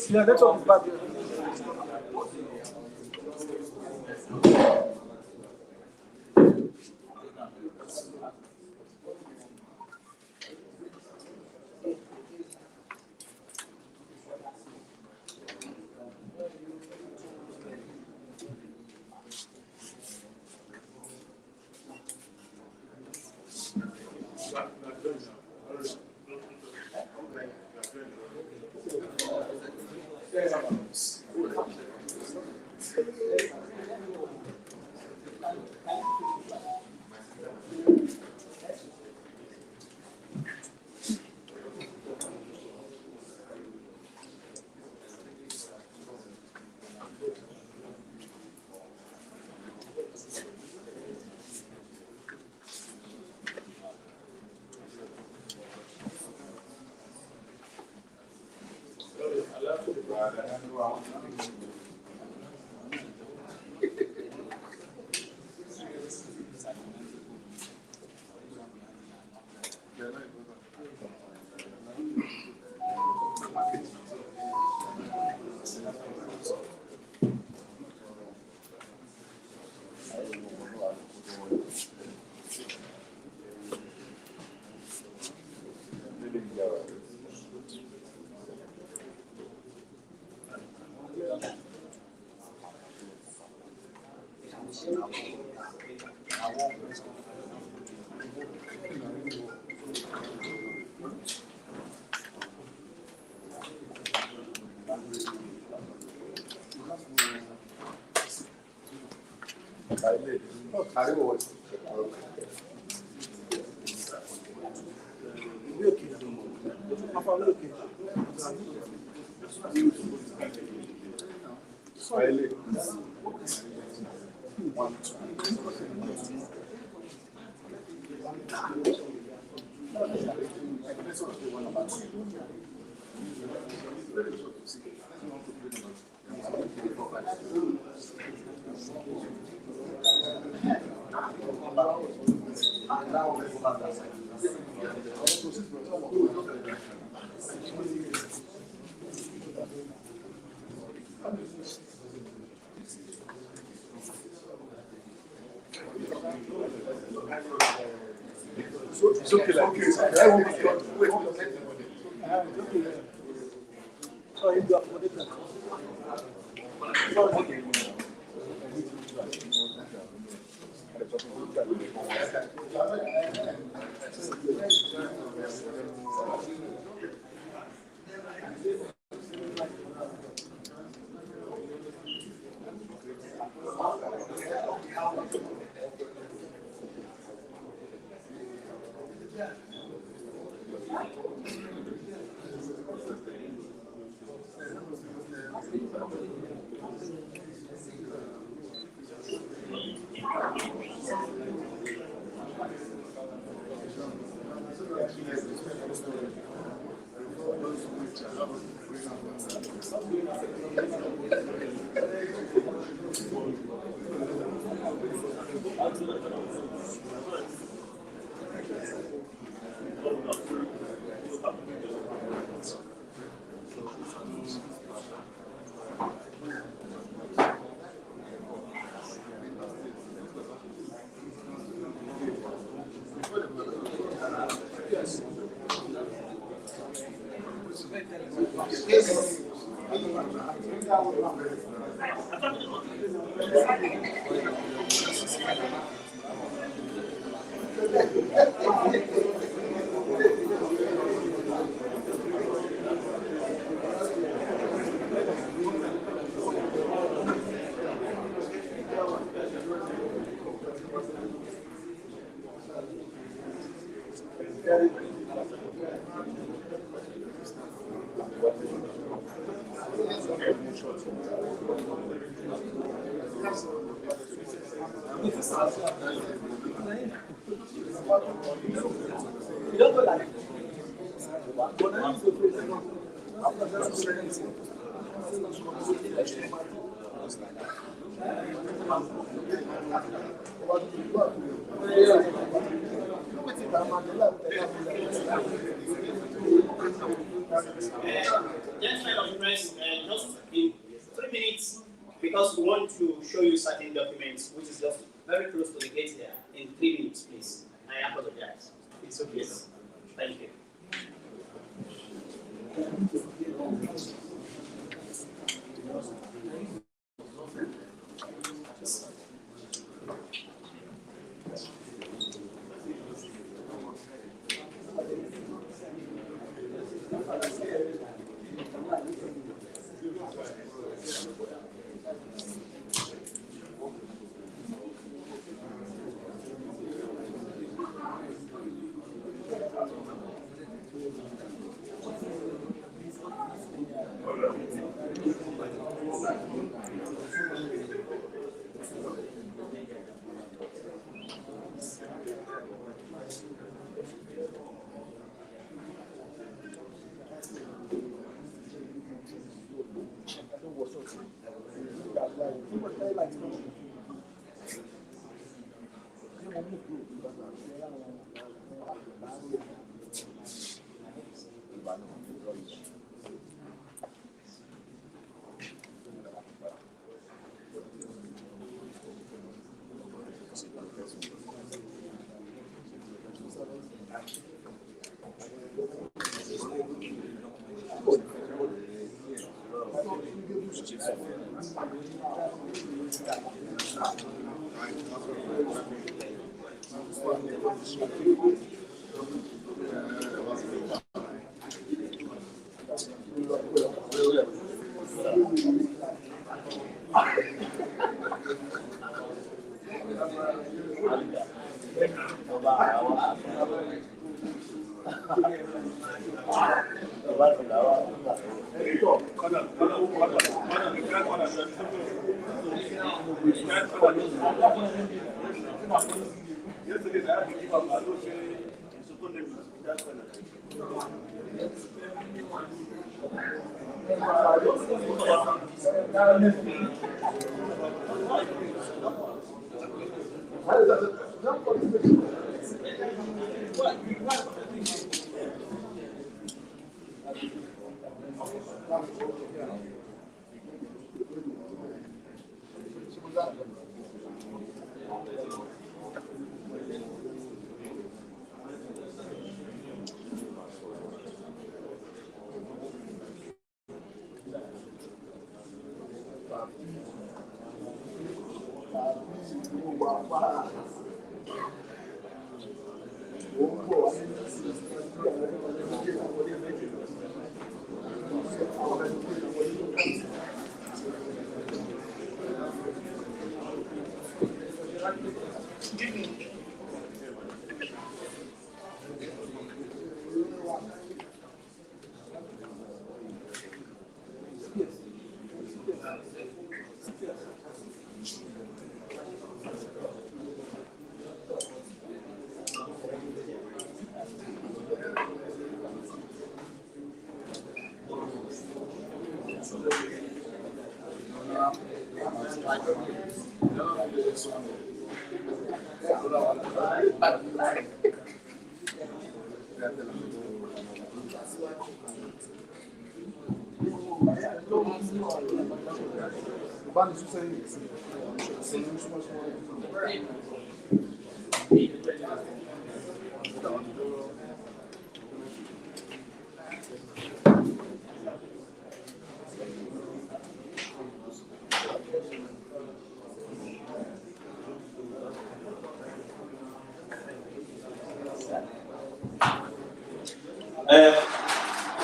Yeah, that's all bad. It's okay like this. So you got what is that? You don't go like Gentlemen of the press, just in 3 minutes, because we want to show you certain documents, which is just very close to the gate here. In 3 minutes, please. I apologize. It's okay. Thank you.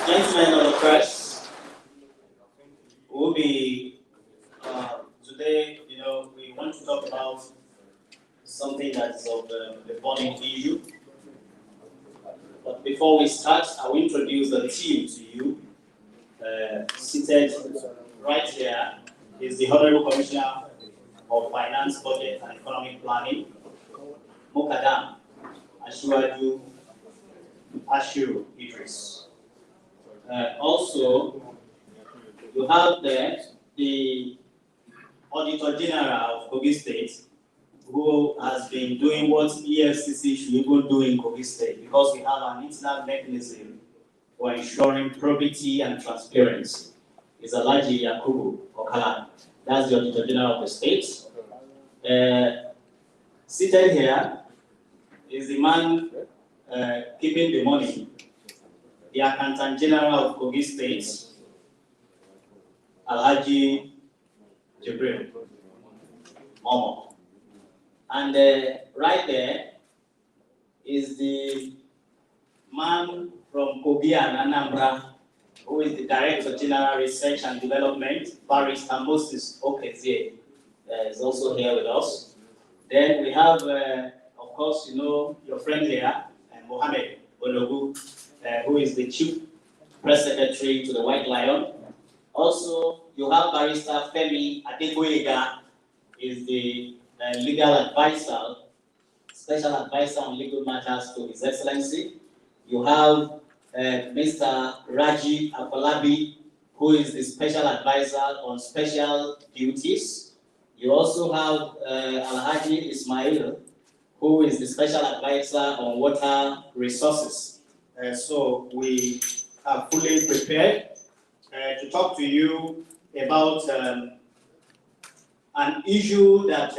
Gentlemen of the press, we'll be today, we want to talk about something that's of the burning issue. But before we start, I will introduce the team to you. Seated right here is the Honorable Commissioner of Finance, Budget and Economic Planning, Mokadam Ashiwaju Ashiru Idris. Also, you have there the Auditor General of Kogi State, who has been doing what EFCC should even do in Kogi State, because we have an internal mechanism for ensuring probity and transparency. It's Alhaji Yakubu Okala. That's the Auditor General of the state. Seated here is the man keeping the money, the Accountant General of Kogi State, Alhaji Jibril Momo. And right there is the man from Kogi and Anambra, who is the Director General Research and Development, Barrister Moses Okezie, is also here with us. Then we have, of course, you know, your friend here, Mohammed Ologu, who is the Chief Press Secretary to the White Lion. Also, you have Barrister Femi Adegboyega, is the legal advisor, special advisor on legal matters to His Excellency. You have Mr. Raji Afolabi, who is the special advisor on special duties. You also have Alhaji Ismail, who is the special advisor on water resources. So we are fully prepared to talk to you about an issue that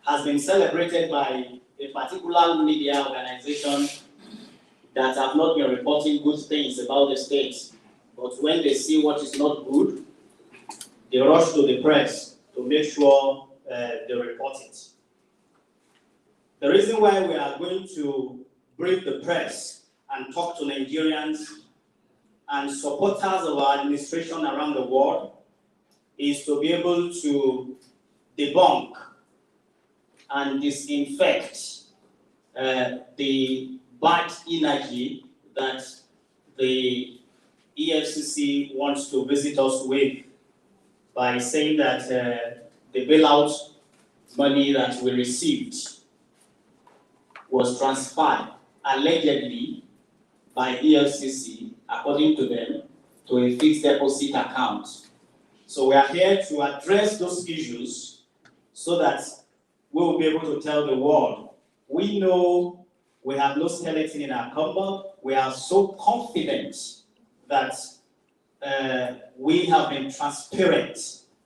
has been celebrated by a particular media organization that have not been reporting good things about the state. But when they see what is not good, they rush to the press to make sure they report it. The reason why we are going to brief the press and talk to Nigerians and supporters of our administration around the world is to be able to debunk and disinfect the bad energy that the EFCC wants to visit us with by saying that the bailout money that we received was transferred allegedly by EFCC, according to them, to a fixed deposit account. So we are here to address those issues so that we will be able to tell the world, we know we have no skeleton in our cupboard. We are so confident that we have been transparent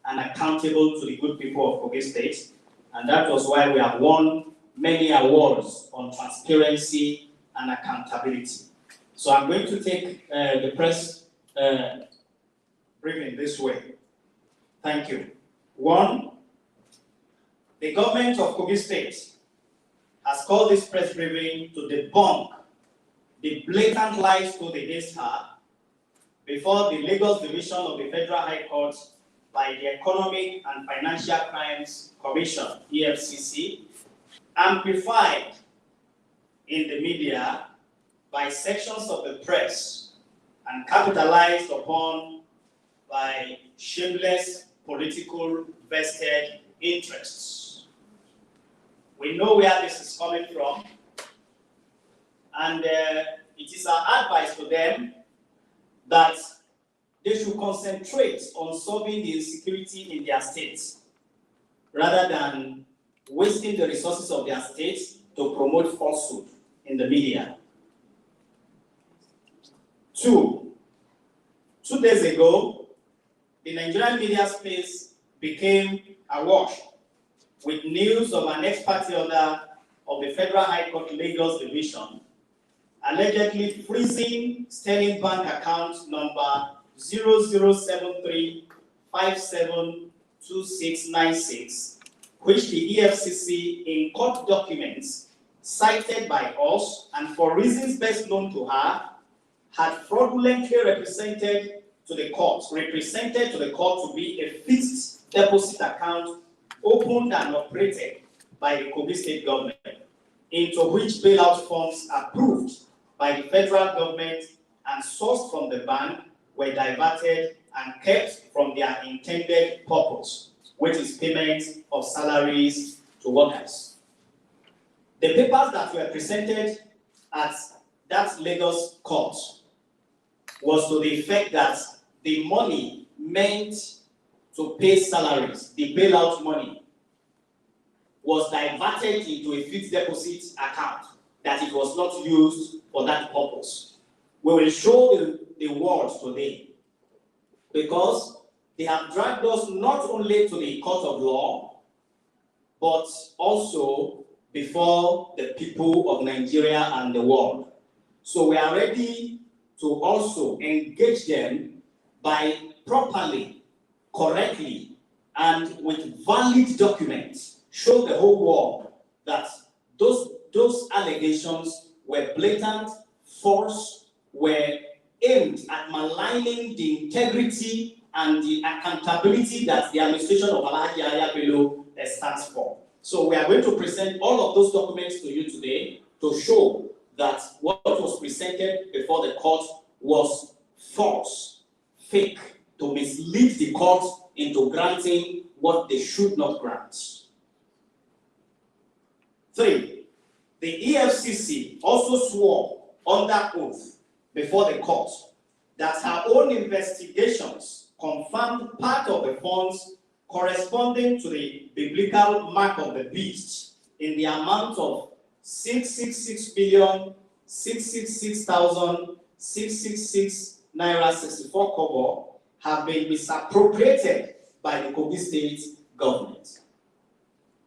and accountable to the good people of Kogi State. And that was why we have won many awards on transparency and accountability. So I'm going to take the press briefing this way. Thank you. One, the government of Kogi State has called this press briefing to debunk the blatant lies told against her before the Lagos Division of the Federal High Court by the Economic and Financial Crimes Commission, EFCC, amplified in the media by sections of the press and capitalized upon by shameless political vested interests. We know where this is coming from, and it is our advice to them that they should concentrate on solving the insecurity in their states rather than wasting the resources of their states to promote falsehood in the media. 2 days ago, the Nigerian media space became awash with news of an ex-parte order of the Federal High Court Lagos Division allegedly freezing Sterling Bank account number 0073572696, which the EFCC in court documents cited by us and for reasons best known to her had fraudulently represented to the court to be a fixed deposit account opened and operated by the Kogi State government, into which bailout funds approved by the federal government and sourced from the bank were diverted and kept from their intended purpose, which is payment of salaries to workers. The papers that were presented at that Lagos court was to the effect that the money meant to pay salaries, the bailout money, was diverted into a fixed deposit account, that it was not used for that purpose. We will show the world today, because they have dragged us not only to the court of law, but also before the people of Nigeria and the world. So we are ready to also engage them by properly, correctly, and with valid documents, show the whole world that those allegations were blatant, false, were aimed at maligning the integrity and the accountability that the administration of Alhaji Yahaya Bello stands for. So we are going to present all of those documents to you today to show that what was presented before the court was false, fake, to mislead the court into granting what they should not grant. 3, the EFCC also swore under oath before the court that her own investigations confirmed part of the funds corresponding to the biblical mark of the beast in the amount of 666,666,666 naira 64 kobo have been misappropriated by the Kogi State government.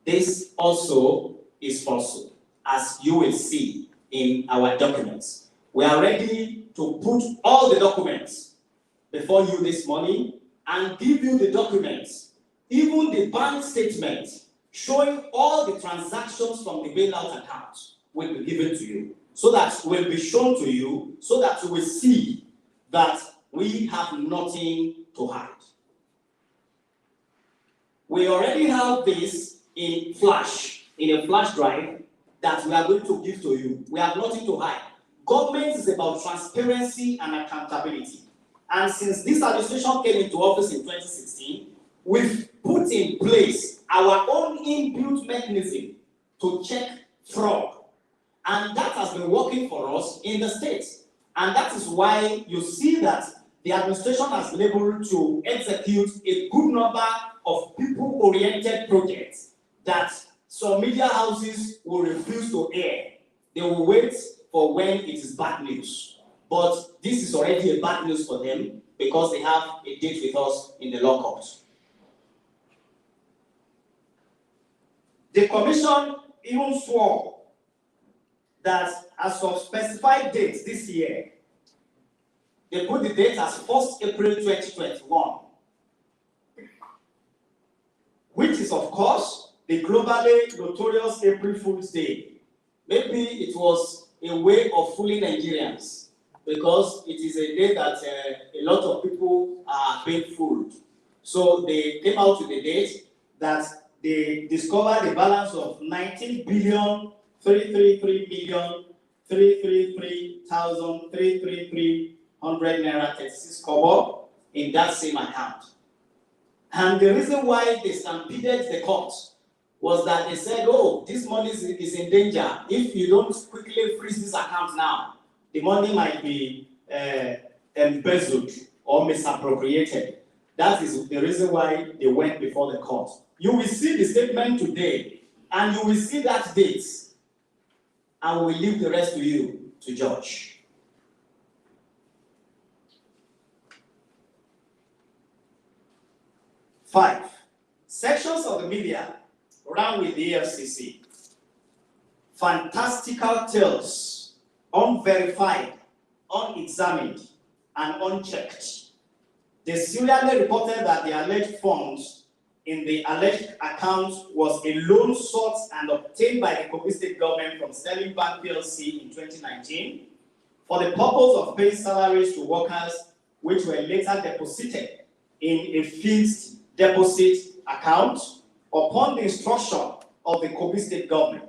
This also is falsehood, as you will see in our documents. We are ready to put all the documents before you this morning and give you the documents, even the bank statement showing all the transactions from the bailout account will be given to you, so that will be shown to you, so that you will see that we have nothing to hide. We already have this in a flash drive that we are going to give to you. We have nothing to hide. Government is about transparency and accountability. And since this administration came into office in 2016, we've put in place our own inbuilt mechanism to check fraud. And that has been working for us in the states. And that is why you see that the administration has been able to execute a good number of people-oriented projects that some media houses will refuse to air. They will wait for when it is bad news. But this is already a bad news for them because they have a date with us in the law court. The commission even swore that as of specified dates this year, they put the date as 1st April 2021, which is, of course, the globally notorious April Fool's Day. Maybe it was a way of fooling Nigerians, because it is a day that a lot of people are being fooled. So they came out with a date that they discovered a balance of 19,333,333,333 naira 36 kobo in that same account. And the reason why they stampeded the court was that they said, oh, this money is in danger. If you don't quickly freeze this account now, the money might be embezzled or misappropriated. That is the reason why they went before the court. You will see the statement today, and you will see that date, and we will leave the rest to you to judge. 5, sections of the media ran with the EFCC. Fantastical tales, unverified, unexamined, and unchecked. They serially reported that the alleged funds in the alleged account was a loan sought and obtained by the Kogi State government from Sterling Bank PLC in 2019 for the purpose of paying salaries to workers, which were later deposited in a fixed deposit account upon the instruction of the Kogi State government,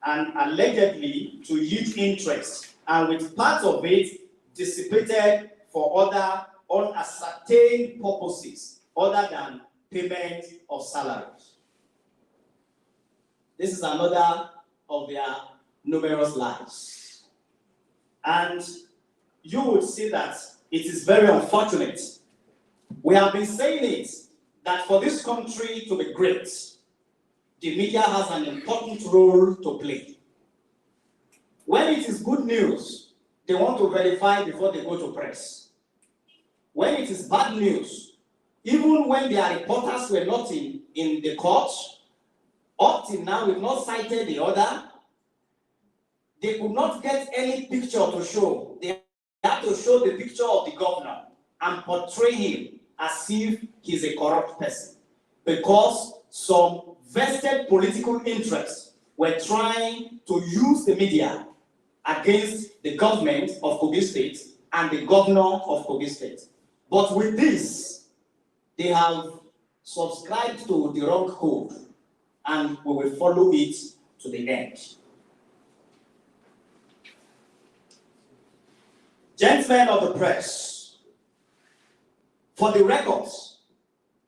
and allegedly to yield interest, and with part of it dissipated for other unascertained purposes other than payment of salaries. This is another of their numerous lies. And you would see that it is very unfortunate. We have been saying it, that for this country to be great, the media has an important role to play. When it is good news, they want to verify before they go to press. When it is bad news, even when their reporters were not in the court, up till now we've not cited the order, they could not get any picture to show. They had to show the picture of the governor and portray him as if he's a corrupt person, because some vested political interests were trying to use the media against the government of Kogi State and the governor of Kogi State. But with this, they have subscribed to the wrong code, and we will follow it to the end. Gentlemen of the press, for the records,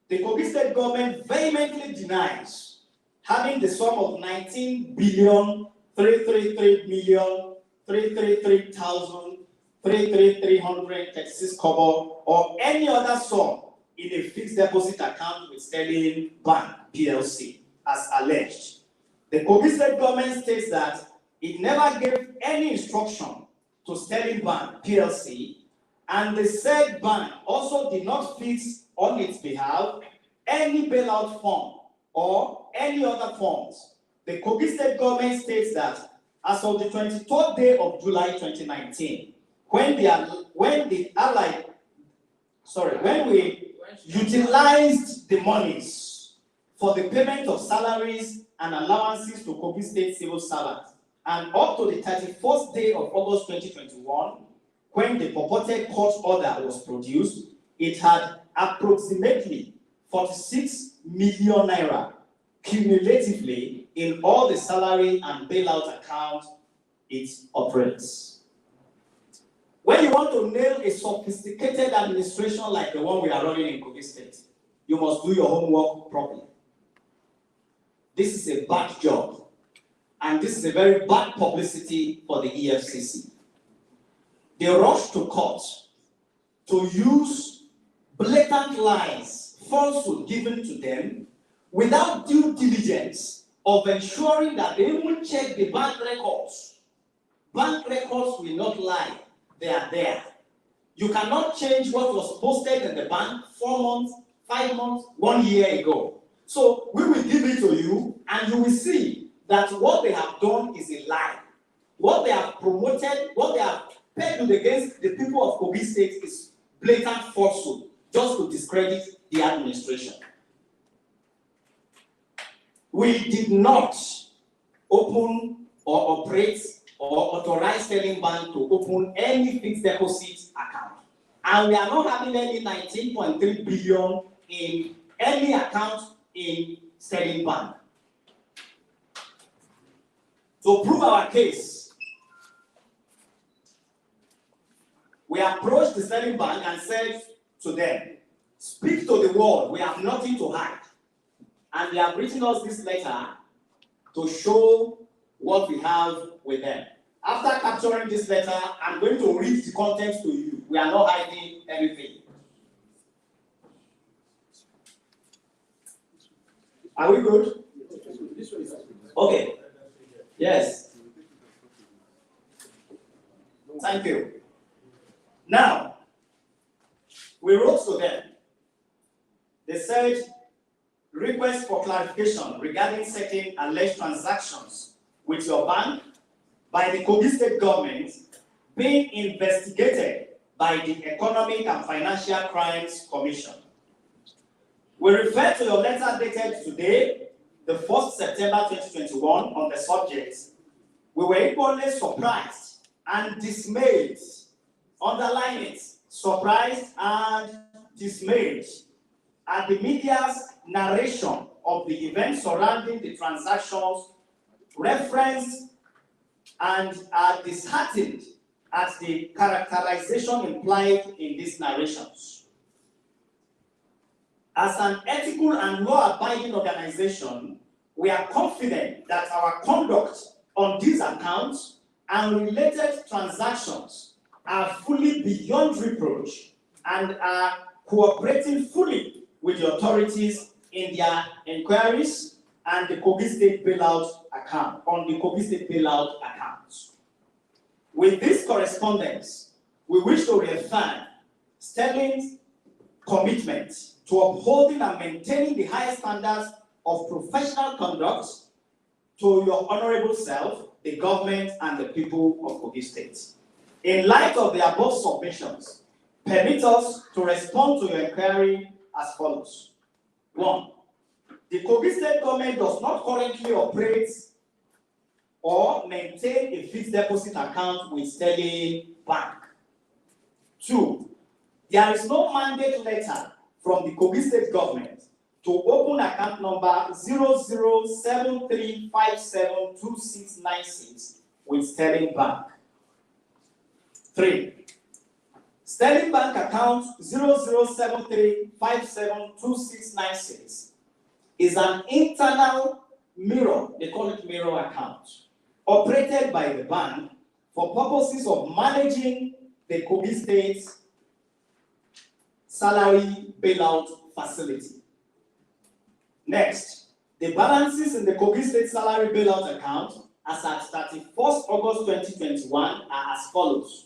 the Kogi State government vehemently denies having the sum of 19,333,333,333,336 kobo or any other sum in a fixed deposit account with Sterling Bank PLC, as alleged. The Kogi State government states that it never gave any instruction to Sterling Bank PLC, and the said bank also did not fix on its behalf any bailout fund or any other funds. The Kogi State government states that as of the 23rd day of July 2019, when we utilized the monies for the payment of salaries and allowances to Kogi State civil servants, and up to the 31st day of August 2021, when the purported court order was produced, it had approximately 46 million naira cumulatively in all the salary and bailout accounts it operates. When you want to nail a sophisticated administration like the one we are running in Kogi State, you must do your homework properly. This is a bad job, and this is a very bad publicity for the EFCC. They rush to court to use blatant lies, falsehood given to them, without due diligence of ensuring that they even check the bank records. Bank records will not lie, they are there. You cannot change what was posted in the bank 4 months, 5 months, 1 year ago. So we will give it to you, and you will see that what they have done is a lie. What they have promoted, what they have peddled against the people of Kogi State is blatant falsehood, just to discredit the administration. We did not open or operate or authorize Sterling Bank to open any fixed deposit account. And we are not having any 19.3 billion in any account in Sterling Bank. To prove our case, we approached the Sterling Bank and said to them, speak to the world, we have nothing to hide. And they have written us this letter to show what we have with them. After capturing this letter, I'm going to read the contents to you. We are not hiding anything. Are we good? Okay. Yes. Thank you. Now, we wrote to them. They said, request for clarification regarding certain alleged transactions with your bank by the Kogi State government being investigated by the Economic and Financial Crimes Commission. We refer to your letter dated today, the 1st September 2021, on the subject. We were equally surprised and dismayed, underline it, surprised and dismayed at the media's narration of the events surrounding the transactions referenced, and are disheartened at the characterization implied in these narrations. As an ethical and law-abiding organization, we are confident that our conduct on these accounts and related transactions are fully beyond reproach and are cooperating fully with the authorities in their inquiries and the Kogi State bailout account, on the Kogi State bailout account. With this correspondence, we wish to reaffirm Sterling's commitment to upholding and maintaining the highest standards of professional conduct to your honorable self, the government, and the people of Kogi State. In light of the above submissions, permit us to respond to your inquiry as follows. 1. The Kogi State government does not currently operate or maintain a fixed deposit account with Sterling Bank. 2. There is no mandate letter from the Kogi State government to open account number 0073572696 with Sterling Bank. 3. Sterling Bank account 0073572696 is an internal mirror, they call it mirror account, operated by the bank for purposes of managing the Kogi State salary bailout facility. Next, the balances in the Kogi State salary bailout account as at 31st August 2021 are as follows.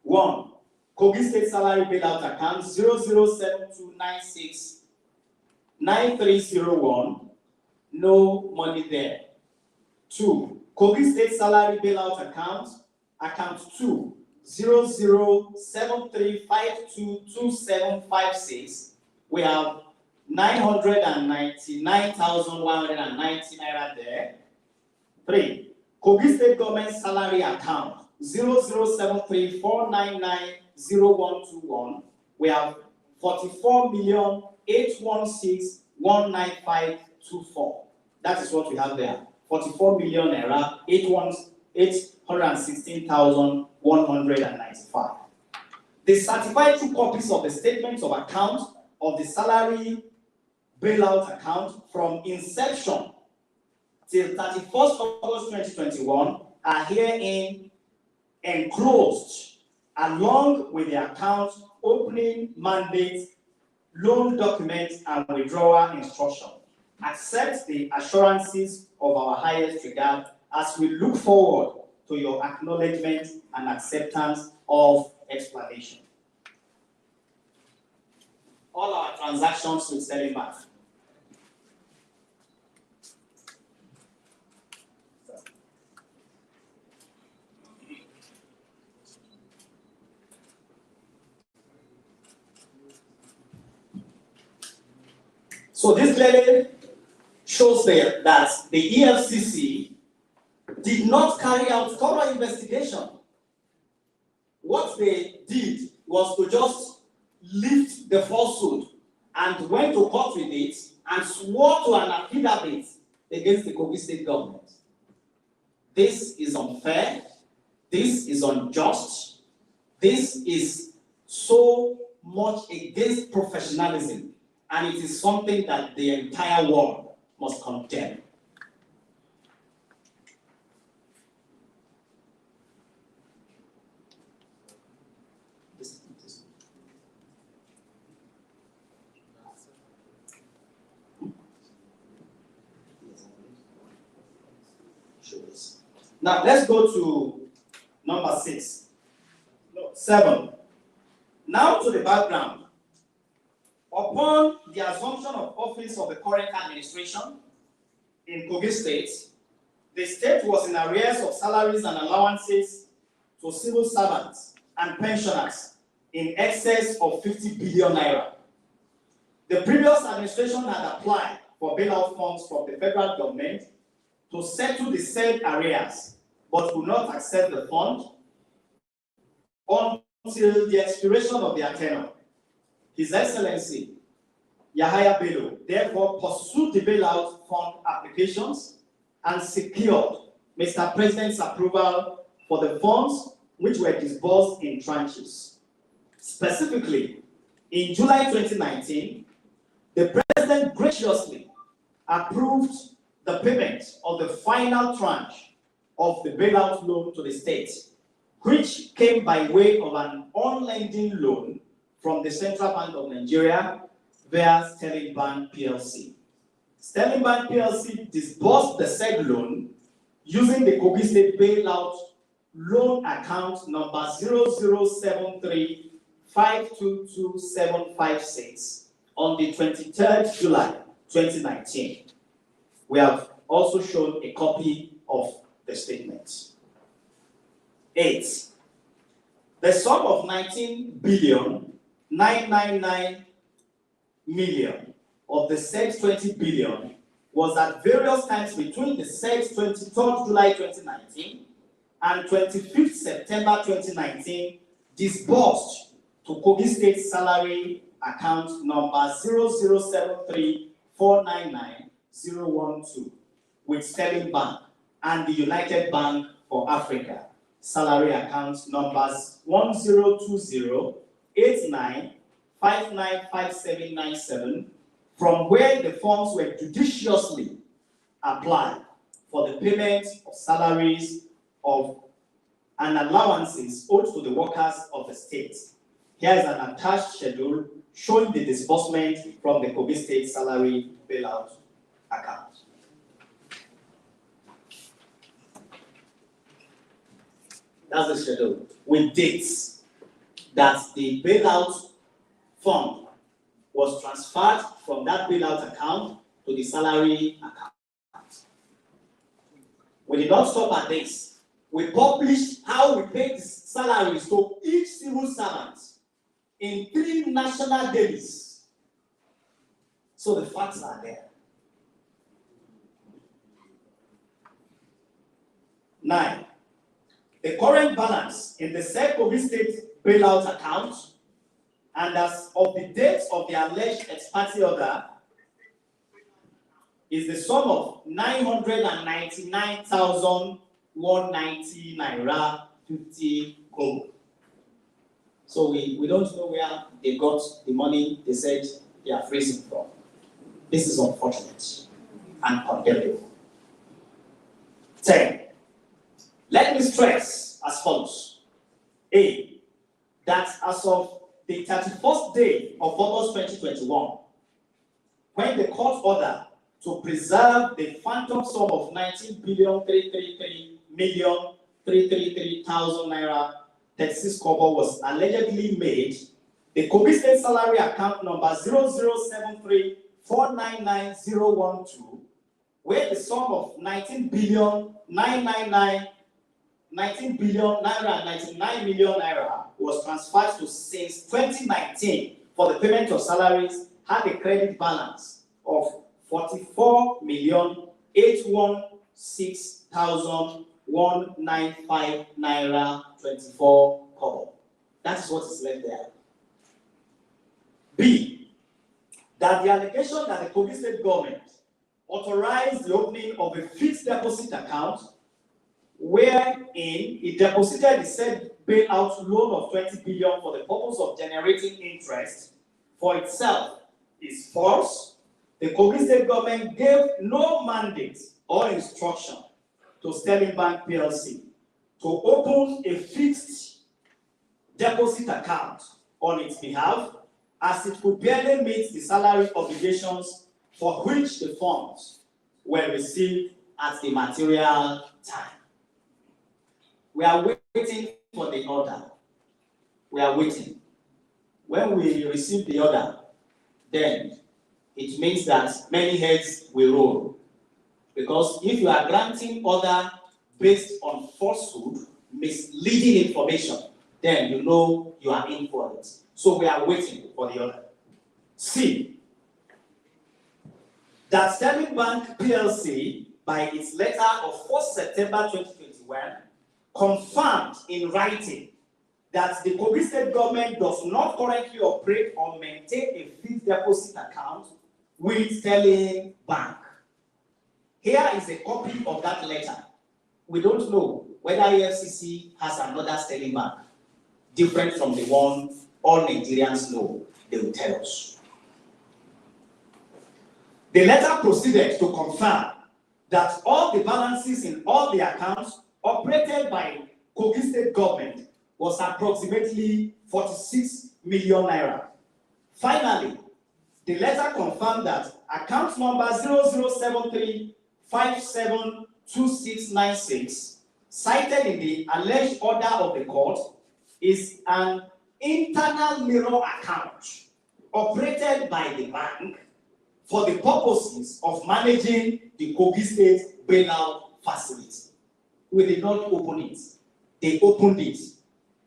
1. Kogi State salary bailout account 0072969301, no money there. 2. Kogi State salary bailout account 2, 0073522756, we have 999,190 naira there. 3. Kogi State government salary account 007349902121, we have 44,816,19524. That is what we have there. 44 million naira, 816,195. The certified true copies of the statements of account of the salary bailout account from inception till 31st August 2021 are herein enclosed along with the account opening mandate, loan documents, and withdrawal instruction. Accept the assurances of our highest regard as we look forward to your acknowledgement and acceptance of explanation. All our transactions with Sterling Bank. So this clearly shows there that the EFCC did not carry out thorough investigation. What they did was to just lift the falsehood and went to court with it and swore to an affidavit against the Kogi State government. This is unfair. This is unjust. This is so much against professionalism, and it is something that the entire world must condemn. Now let's go to number 6. No, 7. Now to the background. Upon the assumption of office of the current administration in Kogi State, the state was in arrears of salaries and allowances to civil servants and pensioners in excess of 50 billion naira. The previous administration had applied for bailout funds from the federal government to settle the said arrears, but could not accept the fund until the expiration of their tenure. His Excellency Yahaya Bello therefore pursued the bailout fund applications and secured Mr. President's approval for the funds, which were disbursed in tranches. Specifically, in July 2019, the President graciously approved the payment of the final tranche of the bailout loan to the state, which came by way of an on-lending loan from the Central Bank of Nigeria via Sterling Bank PLC. Sterling Bank PLC disbursed the said loan using the Kogi State bailout loan account number 0073522756 on the 23rd July 2019. We have also shown a copy of the statement. 8. The sum of 19,999 million of the said 20 billion was at various times between the said 23rd July 2019 and 25th September 2019 disbursed to Kogi State salary account number 0073499,012 with Sterling Bank and the United Bank for Africa salary account numbers 102089595797, from where the funds were judiciously applied for the payment of salaries of and allowances owed to the workers of the state. Here is an attached schedule showing the disbursement from the Kogi State salary bailout account. That's the schedule with dates that the bailout fund was transferred from that bailout account to the salary account. We did not stop at this. We published how we paid the salaries to each civil servant in 3 national dailies. So the facts are there. 9. The current balance in the said Kogi State bailout account and as of the date of the alleged ex parte order is the sum of 999,190 naira 50 kobo. So we don't know where they got the money they said they are freezing from. This is unfortunate and condemnable. 10. Let me stress as follows. A, that as of the 31st day of August 2021, when the court order to preserve the phantom sum of 19,333,333,000 naira 36 kobo was allegedly made, the Kogi State salary account number 0073499012, where the sum of 19,999 million naira was transferred to since 2019 for the payment of salaries, had a credit balance of 44,816,195 naira 24 kobo. That is what is left there. B, that the allegation that the Kogi State government authorized the opening of a fixed deposit account wherein it deposited the said bailout loan of 20 billion for the purpose of generating interest for itself is false. The Kogi State government gave no mandate or instruction to Sterling Bank PLC to open a fixed deposit account on its behalf, as it could barely meet the salary obligations for which the funds were received at the material time. We are waiting for the order. We are waiting. When we receive the order, then it means that many heads will roll. Because if you are granting order based on falsehood, misleading information, then you know you are in for it. So we are waiting for the order. C, that Sterling Bank PLC, by its letter of 1st September 2021, confirmed in writing that the Kogi State government does not currently operate or maintain a fixed deposit account with Sterling Bank. Here is a copy of that letter. We don't know whether EFCC has another Sterling Bank, different from the one all Nigerians know. They will tell us. The letter proceeded to confirm that all the balances in all the accounts operated by Kogi State government was approximately 46 million naira. Finally, the letter confirmed that Account number 0073572696, cited in the alleged order of the court, is an internal mirror account operated by the bank for the purposes of managing the Kogi State bailout facility. We did not open it. They opened it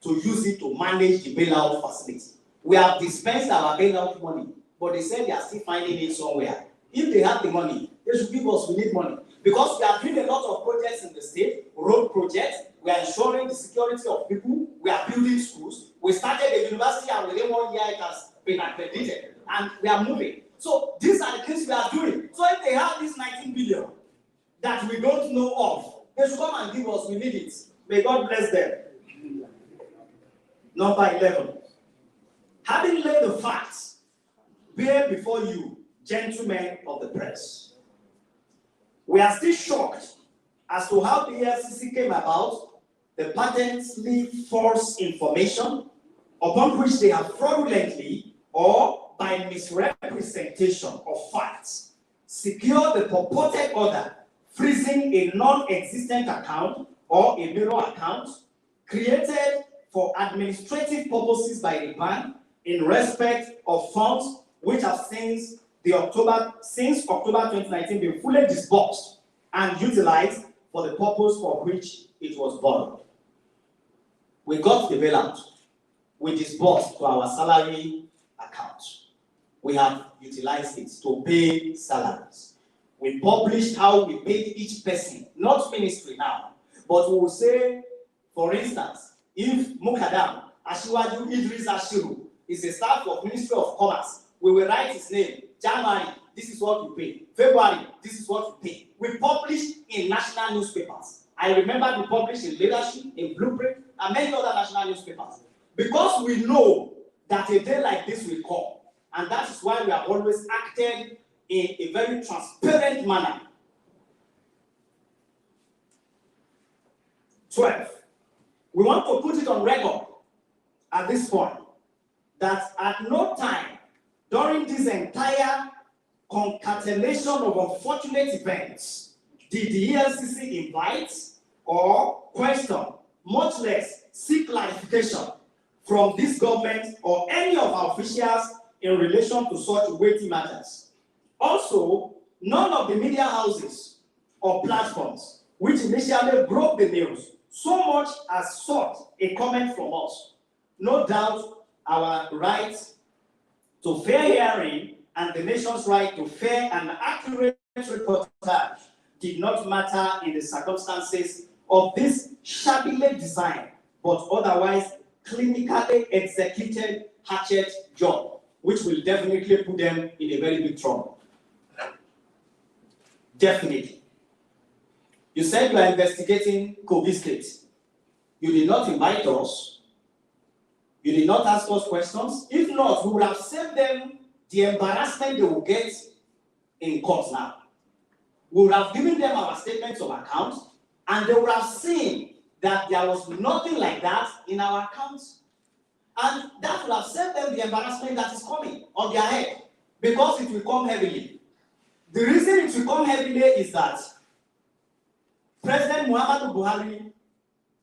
to use it to manage the bailout facility. We have dispensed our bailout money, but they said they are still finding it somewhere. If they have the money, they should give us. We need money. Because we are doing a lot of projects in the state, road projects, we are ensuring the security of people, we are building schools, we started a university and within 1 year it has been accredited, and we are moving. So these are the things we are doing. So if they have this 19 billion that we don't know of, they should come and give us. We need it. May God bless them. Number 11. Having laid the facts bare before you, gentlemen of the press, we are still shocked as to how the EFCC came about the patently false information upon which they have fraudulently or by misrepresentation of facts secured the purported order freezing a non-existent account or a mirror account created for administrative purposes by the bank in respect of funds which have since October 2019 been fully disbursed and utilized for the purpose for which it was borrowed. We got the bailout. We disbursed to our salary account. We have utilized it to pay salaries. We published how we paid each person, not ministry now, but we will say, for instance, if Mukadam Ashiwaju Idris Ashiru is a staff of Ministry of Commerce, we will write his name. January, this is what we pay. February, this is what we pay. We publish in national newspapers. I remember we published in Leadership, in Blueprint, and many other national newspapers. Because we know that a day like this will come. And that is why we have always acted in a very transparent manner. 12. We want to put it on record at this point that at no time during this entire concatenation of unfortunate events did the EFCC invite or question, much less seek clarification from this government or any of our officials in relation to such weighty matters. Also, none of the media houses or platforms which initially broke the news so much as sought a comment from us. No doubt our right to fair hearing and the nation's right to fair and accurate reportage did not matter in the circumstances of this shabbily designed but otherwise clinically executed hatchet job, which will definitely put them in a very big trouble. Definitely. You said you are investigating Kogi State. You did not invite us. You did not ask us questions. If not, we would have saved them the embarrassment they will get in court now. We would have given them our statements of account, and they would have seen that there was nothing like that in our accounts. And that would have saved them the embarrassment that is coming on their head, because it will come heavily. The reason it will come heavily is that President Muhammadu Buhari,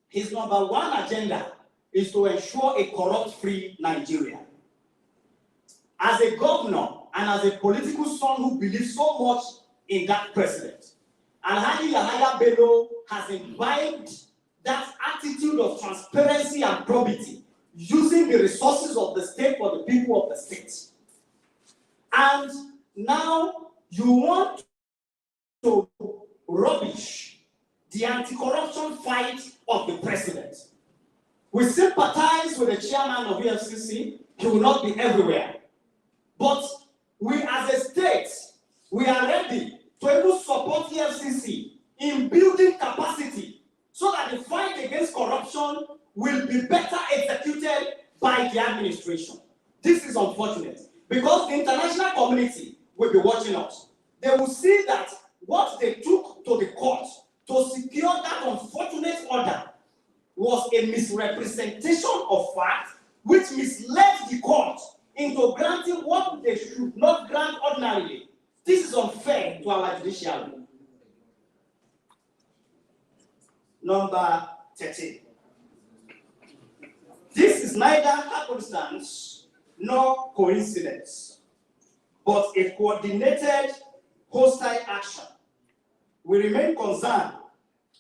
his number one agenda is to ensure a corrupt-free Nigeria. As a governor and as a political son who believes so much in that president, Alhaji Yahaya Bello has imbibed that attitude of transparency and probity, using the resources of the state for the people of the state. And now you want to rubbish the anti-corruption fight of the president. We sympathize with the chairman of EFCC. He will not be everywhere. But we as a state, we are ready to even support EFCC in building capacity so that the fight against corruption will be better executed by the administration. This is unfortunate because the international community will be watching us. They will see that what they took to the court to secure that unfortunate order was a misrepresentation of fact which misled the court into granting what they should not grant ordinarily, This is unfair to our judiciary. Number 13. This is neither happenstance nor coincidence, but a coordinated hostile action. We remain concerned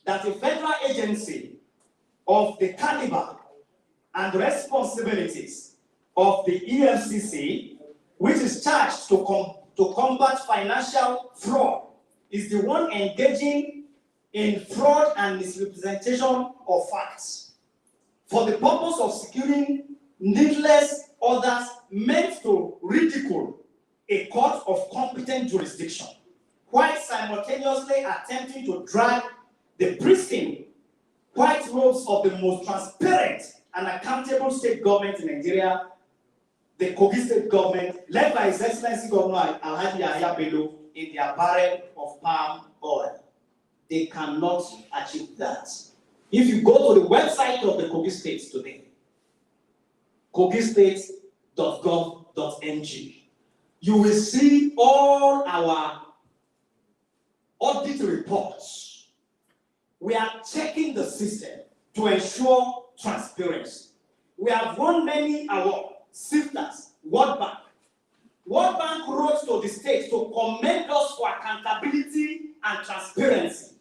that a federal agency of the caliber and responsibilities of the EFCC, which is charged to combat financial fraud, is the one engaging in fraud and misrepresentation of facts for the purpose of securing needless orders meant to ridicule a court of competent jurisdiction, while simultaneously attempting to drag the pristine white robes of the most transparent and accountable state government in Nigeria, the Kogi state government, led by His Excellency Governor Alhaji Yahaya Bello, in their barrel of palm oil. They cannot achieve that. If you go to the website of the Kogi State today, kogistate.gov.ng, you will see all our audit reports. We are checking the system to ensure transparency. We have won many awards, SIFTAs, World Bank. World Bank wrote to the state to commend us for accountability and transparency.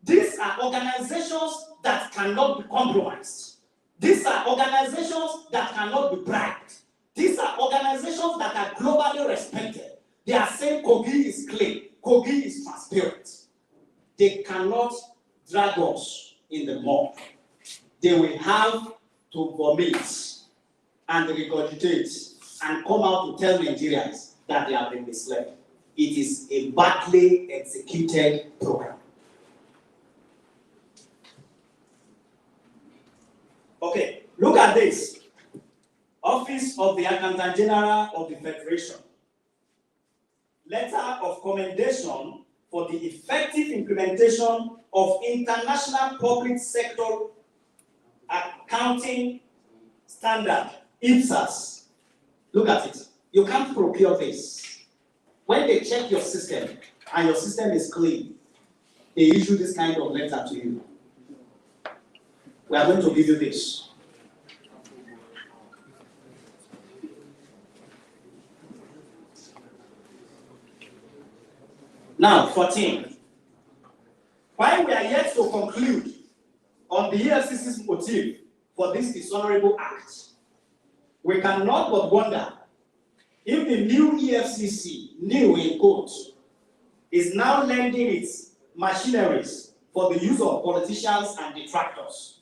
These are organizations that cannot be compromised. These are organizations that cannot be bribed. These are organizations that are globally respected. They are saying Kogi is clean, Kogi is transparent. They cannot drag us in the mud. They will have to vomit and regurgitate and come out to tell Nigerians that they have been misled. It is a badly executed program. Okay, look at this. Office of the Accountant General of the Federation. Letter of commendation for the effective implementation of international public sector accounting standard, EFCC. Look at it. You can't procure this. When they check your system and your system is clean, they issue this kind of letter to you. We are going to give you this. Now, 14. While we are yet to conclude on the EFCC's motive for this dishonorable act, we cannot but wonder if the new EFCC, new in quote, is now lending its machineries for the use of politicians and detractors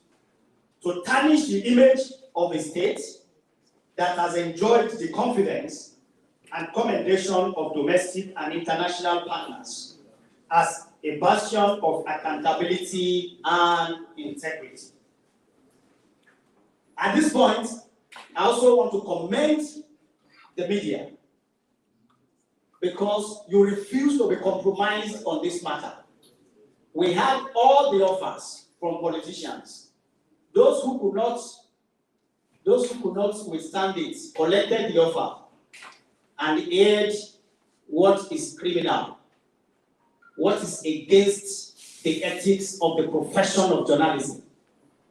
to tarnish the image of a state that has enjoyed the confidence and commendation of domestic and international partners as a bastion of accountability and integrity. At this point, I also want to commend the media because you refuse to be compromised on this matter. We had all the offers from politicians. Those who could not withstand it collected the offer and aired what is criminal, what is against the ethics of the profession of journalism.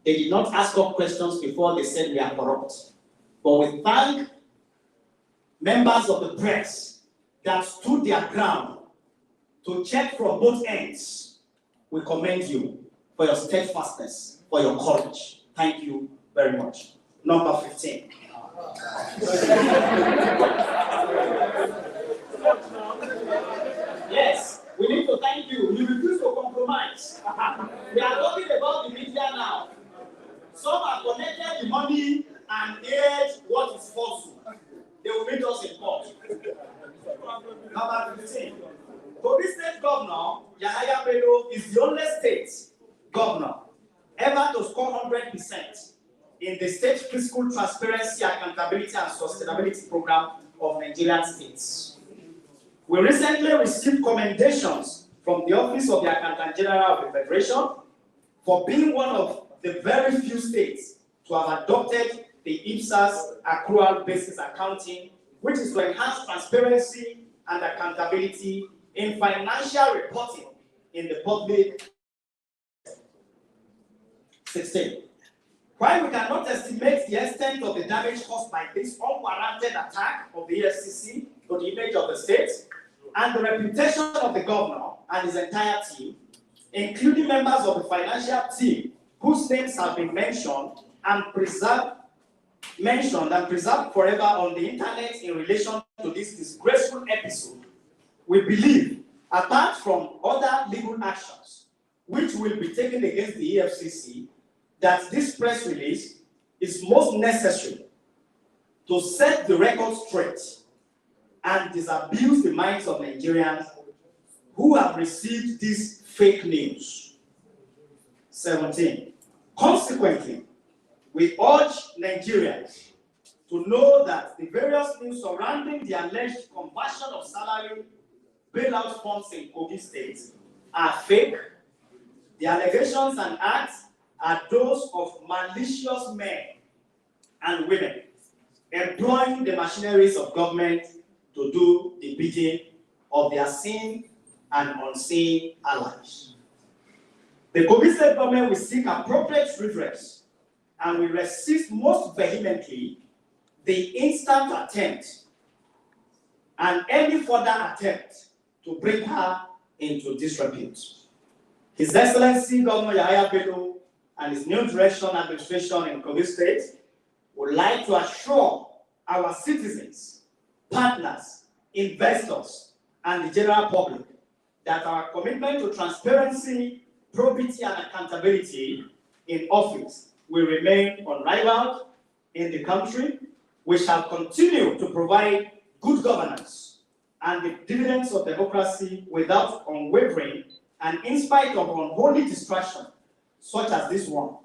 They did not ask us questions before they said we are corrupt. But we thank members of the press that stood their ground to check from both ends. We commend you for your steadfastness, for your courage. Thank you very much. Number 15. Yes, we need to thank you. You refuse to compromise. We are talking about the media now. Some have connected the money and aired what is falsehood. They will meet us in court. Number 15. Kogi State Governor Yahaya Bello is the only state governor ever to score 100% in the state fiscal transparency, accountability, and sustainability program of Nigerian states. We recently received commendations from the Office of the Accountant General of the Federation for being one of the very few states to have adopted the EFCC accrual basis accounting, which is to enhance transparency and accountability in financial reporting in the public. 16. While we cannot estimate the extent of the damage caused by this unwarranted attack of the EFCC to the image of the state and the reputation of the governor and his entire team, including members of the financial team whose names have been mentioned and preserved forever on the internet in relation to this disgraceful episode, we believe, apart from other legal actions which will be taken against the EFCC, that this press release is most necessary to set the record straight and disabuse the minds of Nigerians who have received this fake news. 17. Consequently, we urge Nigerians to know that the various news surrounding the alleged conversion of salary bailout funds in Kogi State are fake. The allegations and acts are those of malicious men and women employing the machineries of government to do the bidding of their seen and unseen allies. The Kogi State government will seek appropriate redress and will resist most vehemently the instant attempt and any further attempt to bring her into disrepute. His Excellency Governor Yahaya Bello and his new direction administration in Kogi State would like to assure our citizens, partners, investors, and the general public that our commitment to transparency, probity, and accountability in office will remain unrivaled in the country. We shall continue to provide good governance and the dividends of democracy without unwavering and in spite of unholy distraction such as this one.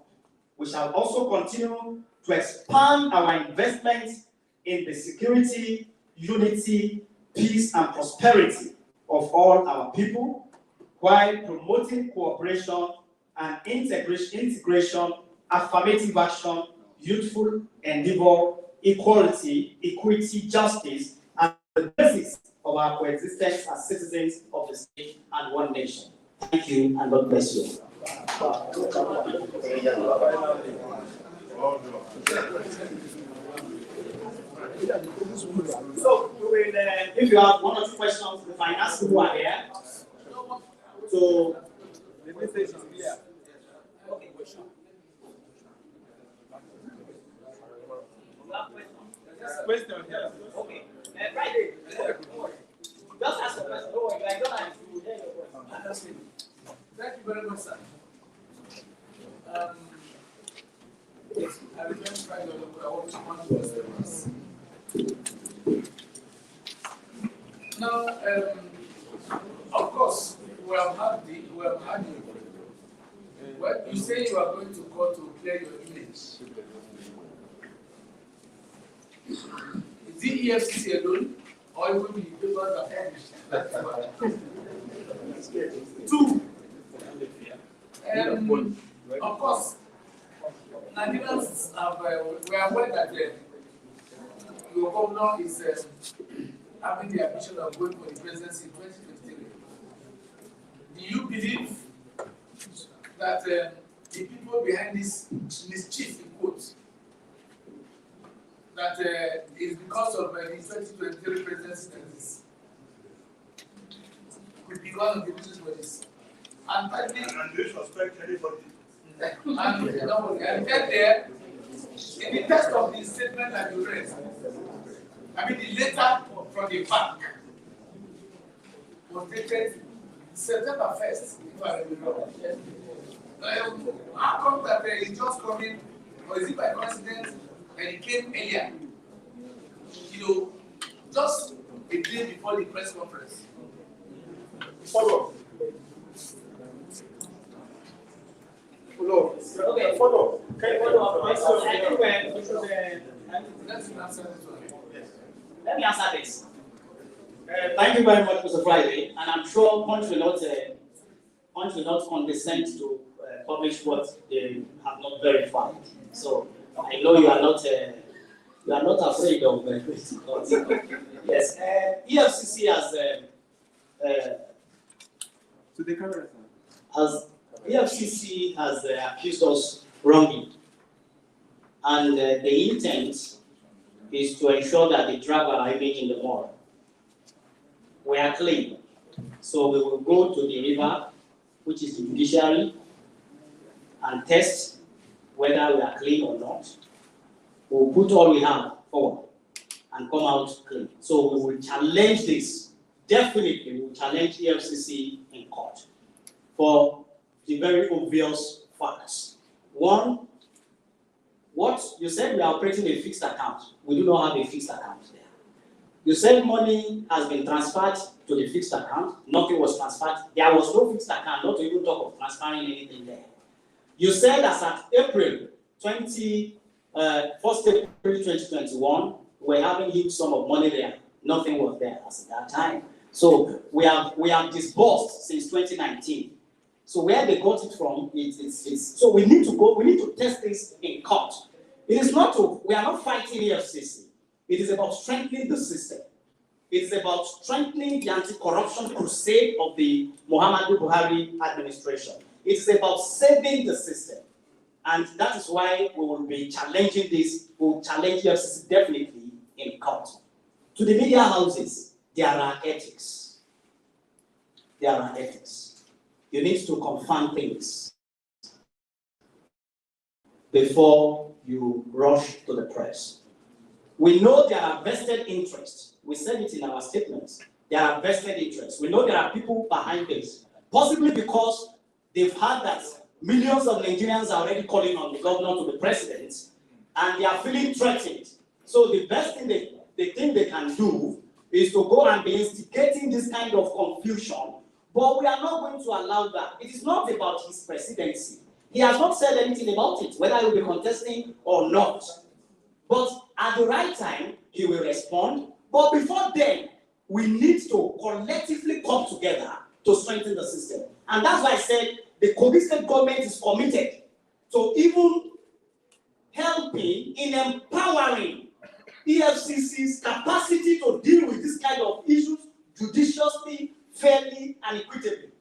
We shall also continue to expand our investments in the security, unity, peace, and prosperity of all our people, while promoting cooperation and integration, affirmative action, youthful endeavor, equality, equity, justice, and the basis of our coexistence as citizens of the state and one nation. Thank you, and God bless you. So, we will, if you have one or two questions, the finance people are here. So, okay, question. Question, yes. Okay. Friday. Just ask a question. Don't worry, I don't have to hear your question. Thank you very much, sir. Yes, I remember Friday, I want to come to us. Now, of course, we have had you. Well, you say you are going to court to clear your image. Is the EFCC alone, or even the papers that published? Two. Of course, Nigerians we are aware that your governor is having the ambition of going for the presidency in 2023. Do you believe that the people behind this mischief, in quotes, that is because of the 2023 presidency could be one of the reasons for this? And finally, and you suspect anybody. And get there, in the text of the statement that you read, I mean the letter from the bank was dated September 1st, if I remember. How come that it just coming, or is it by coincidence that it came earlier? You know, just a day before the press conference. Follow. Okay, follow. Can you follow up? So I think we should. Let me answer this. Thank you very much, Mr. Friday, and I'm sure Punch will not condescend to publish what they have not verified. So I know you are not You are not afraid of yes, EFCC To the camera, EFCC has accused us wrongly, and the intent is to ensure that they drag our image in the mud. We are clean, so we will go to the river, which is the judiciary, and test whether we are clean or not. We will put all we have forward and come out clean. So we will challenge this. Definitely, we will challenge EFCC in court for the very obvious facts. One, what you said, we are operating a fixed account. We do not have a fixed account there. You said money has been transferred to the fixed account. Nothing was transferred. There was no fixed account, not to even talk of transferring anything there. You said as at April 2021, we're having huge sum of money there. Nothing was there as at that time. So we have disbursed since 2019. So where they got it from, so we need to test this in court. We are not fighting EFCC. It is about strengthening the system. It is about strengthening the anti-corruption crusade of the Muhammadu Buhari administration. It is about saving the system. And that is why we will be challenging this. We will challenge EFCC definitely in court. To the media houses, there are ethics. There are ethics. You need to confirm things before you rush to the press. We know there are vested interests. We said it in our statements. There are vested interests. We know there are people behind this, possibly because they've heard that millions of Nigerians are already calling on the governor to the president, and they are feeling threatened. So the best thing they think they can do is to go and be instigating this kind of confusion. But we are not going to allow that. It is not about his presidency. He has not said anything about it, whether he will be contesting or not. But at the right time, he will respond. But before then, we need to collectively come together to strengthen the system. And that's why I said the Kogi State government is committed to even helping in empowering EFCC's capacity to deal with this kind of issues judiciously, fairly, and equitably.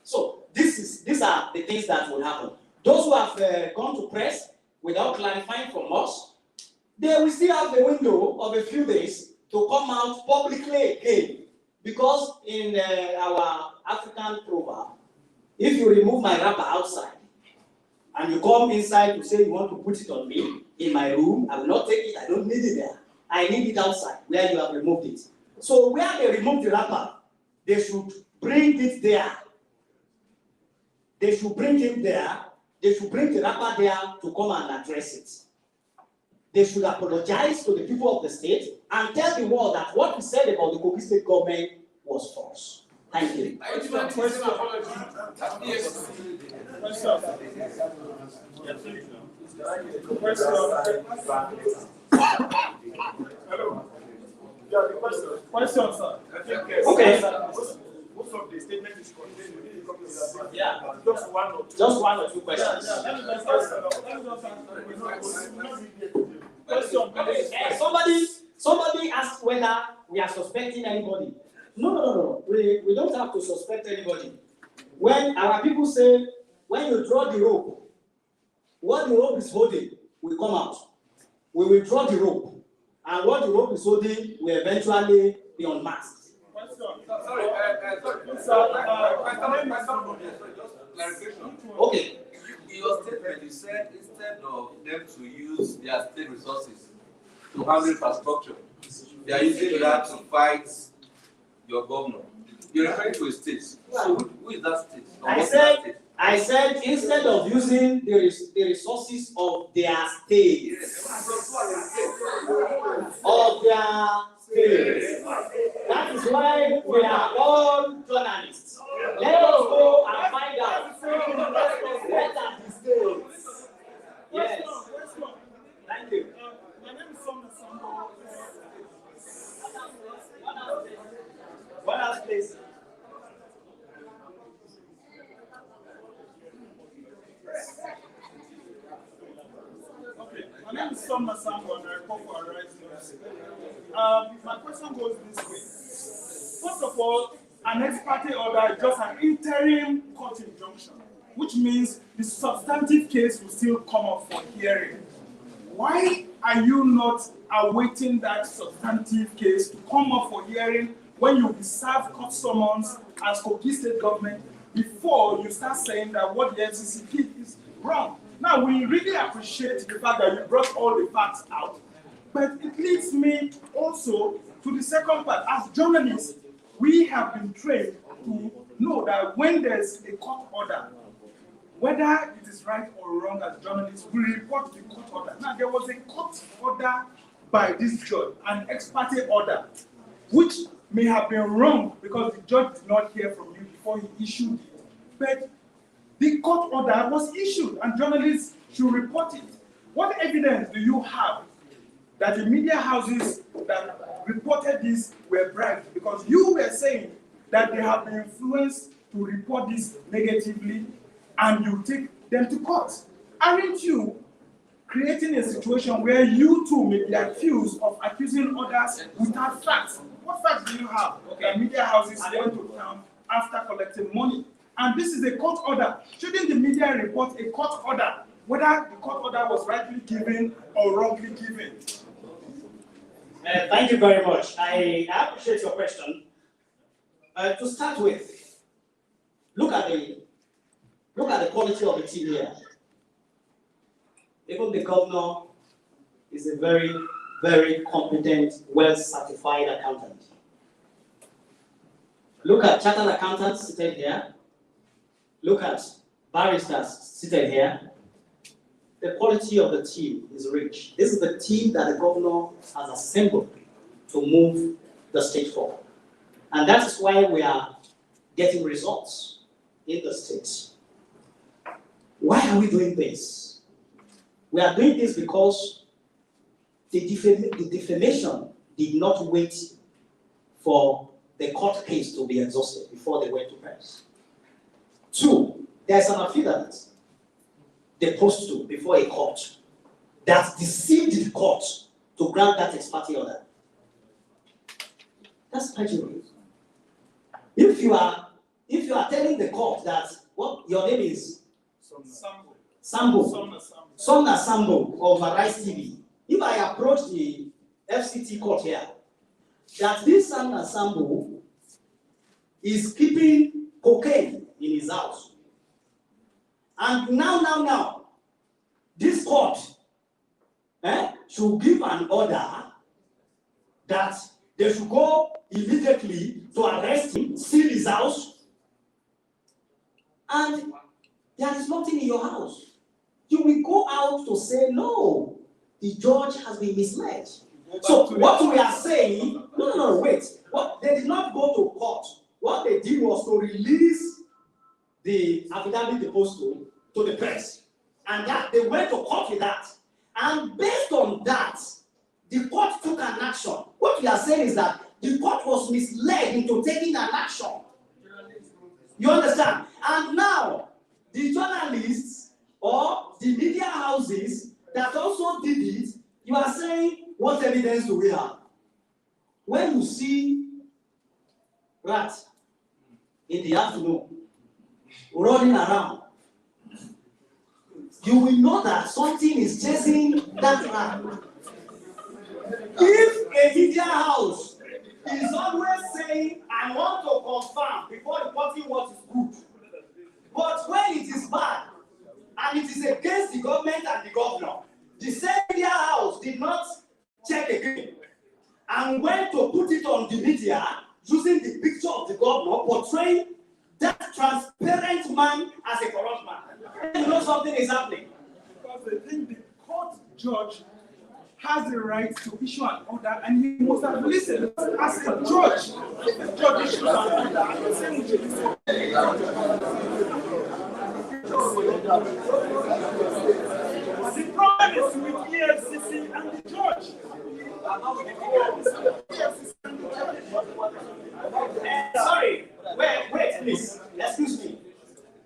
So these are the things that will happen. Those who have gone to press without clarifying from us, they will still have the window of a few days to come out publicly again. Because in our African proverb, if you remove my wrapper outside and you come inside to say you want to put it on me in my room, I will not take it, I don't need it there. I need it outside where you have removed it. So where they remove the wrapper, they should bring it there. They should bring it there. They should bring the wrapper there to come and address it. They should apologize to the people of the state and tell the world that what we said about the Kogi State government was false. Thank you. Question, sir. Okay. Most of the statement is contained within the copy. Yeah. Just one or two questions. Somebody asked whether we are suspecting anybody. No. We don't have to suspect anybody. When our people say, when you draw the rope, what the rope is holding will come out. We will draw the rope. And what the rope is holding will eventually be unmasked. Sorry, okay. In your statement, you said instead of them to use their state resources to handle infrastructure, they are using that to fight your governor. You're referring to a state. So who is that state? I said instead of using the resources of their state, that is why we are all journalists. Let us go and find out what are the states. Yes. Thank you. My name is Sambo. What else, please? Okay. My name is Son Masambo and I report for Arise News. My question goes this way. First of all, an ex parte order is just an interim court injunction, which means the substantive case will still come up for hearing. Why are you not awaiting that substantive case to come up for hearing when you serve court summons as Kogi State government before you start saying that what the EFCC did is wrong? Now, we really appreciate the fact that you brought all the facts out, but it leads me also to the second part. As journalists, we have been trained to know that when there's a court order, whether it is right or wrong as journalists, we report the court order. Now, there was a court order by this judge, an ex parte order, which may have been wrong because the judge did not hear from you before he issued it. But the court order was issued and journalists should report it. What evidence do you have that the media houses that reported this were bribed? Because you were saying that they have been influenced to report this negatively and you take them to court. Aren't you creating a situation where you too may be accused of accusing others without facts? What facts do you have? Okay. Media houses went to town after collecting money. And this is a court order. Shouldn't the media report a court order, whether the court order was rightly given or wrongly given? Thank you very much. I appreciate your question. To start with, look at the quality of the team here. Even the governor is a very, very competent, well-certified accountant. Look at chartered accountants seated here. Look at barristers seated here. The quality of the team is rich. This is the team that the governor has assembled to move the state forward. And that is why we are getting results in the state. Why are we doing this? We are doing this because the defamation did not wait for the court case to be exhausted before they went to press. Two, there's an affidavit they post to before a court that deceived the court to grant that ex parte order. That's perjury. If you are telling the court that what your name is Sambo, Sona Sambo of Arise TV, if I approach the FCT court here, that this Sona Sambo is keeping cocaine in his house. And now, this court should give an order that they should go immediately to arrest him, seal his house, and there is nothing in your house. You will go out to say, no, the judge has been misled. So what we are saying, no, wait. What, they did not go to court. What they did was to release the affidavit they posed to the press. And that they went to court with that. And based on that, the court took an action. What we are saying is that the court was misled into taking an action. You understand? And now, the journalists or the media houses that also did it, you are saying, what evidence do we have? When you see rats in the afternoon running around, you will know that something is chasing that rat. If a media house is always saying, I want to confirm before reporting what is good, but when it is bad, and it is against the government and the governor, the same media house did not check again and went to put it on the media using the picture of the governor, portraying that transparent man as a corrupt man. You know something is happening. Because they think the court judge has the right to issue an order, and he must have listened as a judge. If the judge issues an order, the same will listen. The problem is with EFCC and the judge. Sorry, wait, please. Excuse me.